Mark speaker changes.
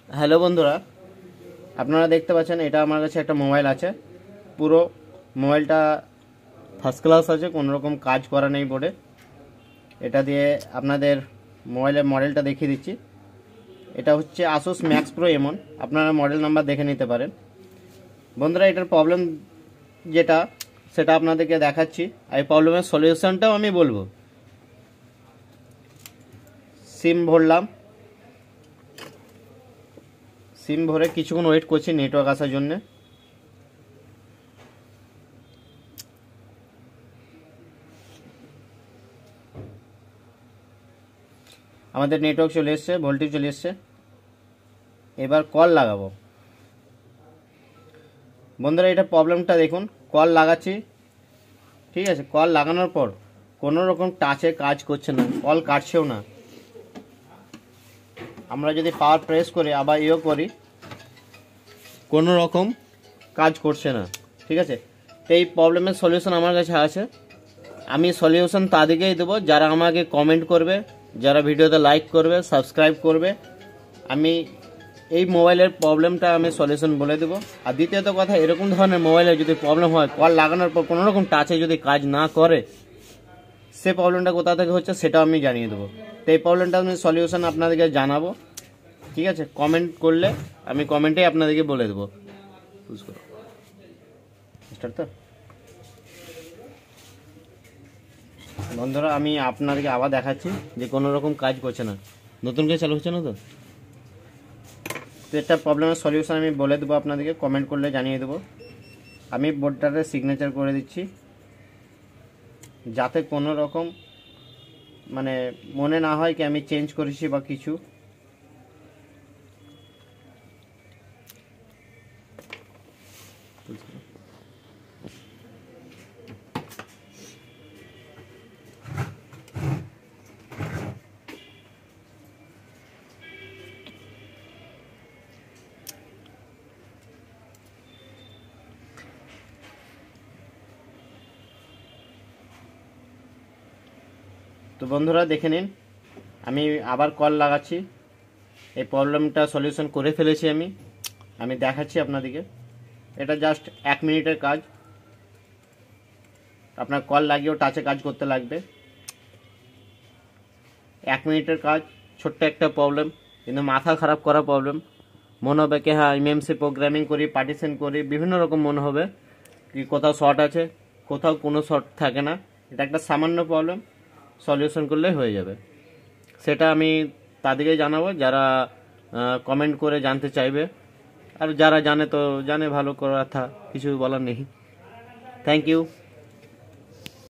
Speaker 1: Hello বন্ধুরা, আপনারা দেখতে পাচ্ছেন এটা আমার কাছে একটা মোবাইল আছে। পুরো মোবাইলটা ফার্স্ট ক্লাস আছে, কোনো রকম কাজ করা নেই বোর্ডে। এটা দিয়ে আপনাদের মোবাইলের মডেলটা দেখিয়ে দিচ্ছি। এটা হচ্ছে আসুস ম্যাক্স প্রো এমন, আপনারা মডেল নাম্বার দেখে নিতে পারেন। বন্ধুরা, এটার প্রবলেম যেটা সেটা আপনাদেরকে দেখাচ্ছি, আর এই প্রবলেমের সলিউশনটাও আমি বলবো। সিম ভরলাম, সিম ভরে কিছুক্ষণ ওয়েট করছি নেটওয়ার্ক আসার জন্য। আমাদের নেটওয়ার্ক চলে এসছে, ভোল্টেজ চলে এসছে। এবার কল লাগাবো। বন্ধুরা, এটা প্রবলেমটা দেখুন, কল লাগাচ্ছি, ঠিক আছে। কল লাগানোর পর কোনো রকম টাচে কাজ করছে না, কল কাটছেও না। আমরা যদি পাওয়ার প্রেস করে আবার করি, কোনো রকম কাজ করছে না, ঠিক আছে। তো এই প্রবলেমের সলিউশন আমার কাছে আছে। আমি সলিউশন তাদেরকেই দেবো যারা আমাকে কমেন্ট করবে, যারা ভিডিওতে লাইক করবে, সাবস্ক্রাইব করবে। আমি এই মোবাইলের প্রবলেমটা আমি সলিউশন বলে দেবো। আর দ্বিতীয়ত কথা, এরকম ধরনের মোবাইলের যদি প্রবলেম হয়, কল লাগানোর পর কোনো রকম টাচে যদি কাজ না করে, সে প্রবলেমটা কোথা থেকে হচ্ছে সেটাও আমি জানিয়ে দেবো। তো এই প্রবলেমটা আমি সলিউশন আপনাদেরকে জানাবো, ঠিক আছে। কমেন্ট করলে আমি কমেন্টেই আপনাদেরকে বলে দেবো। স্টার্ট তো বন্ধুরা, আমি আপনাদেরকে আবার দেখাচ্ছি যে কোনো রকম কাজ করছে না, নতুন করে চালু হচ্ছে না। তো একটা প্রবলেমের সলিউশন আমি বলে দেবো আপনাদেরকে, কমেন্ট করলে জানিয়ে দেবো। আমি বোর্ডটাতে সিগনেচার করে দিচ্ছি, যাতে কোনো রকম মানে মনে না হয় কি আমি চেঞ্জ করেছি বা কিছু। তো বন্ধুরা দেখে নিন, আমি আবার কল লাগাচ্ছি। এই প্রবলেমটা সলিউশন করে ফেলেছি আমি দেখাচ্ছি আপনাদেরকে। এটা জাস্ট 1 মিনিটের কাজ। আপনার কল লাগিয়েও টাচে কাজ করতে লাগবে। 1 মিনিটের কাজ, ছোট্ট একটা প্রবলেম, কিন্তু মাথা খারাপ করা প্রবলেম। মনে হবে কি হ্যাঁ এমএমসি প্রোগ্রামিং করি, পার্টিশন করি, বিভিন্ন রকম মনে হবে কি কোথাও শর্ট আছে, কোথাও কোনো শর্ট থাকে না। এটা একটা সামান্য প্রবলেম, সলিউশন করলেই হয়ে যাবে। সেটা আমি তাদেরকে জানাবো যারা কমেন্ট করে জানতে চাইবে। আর যারা জানে তো জানে, ভালো কথা, কিছু বলার নেই। Thank you.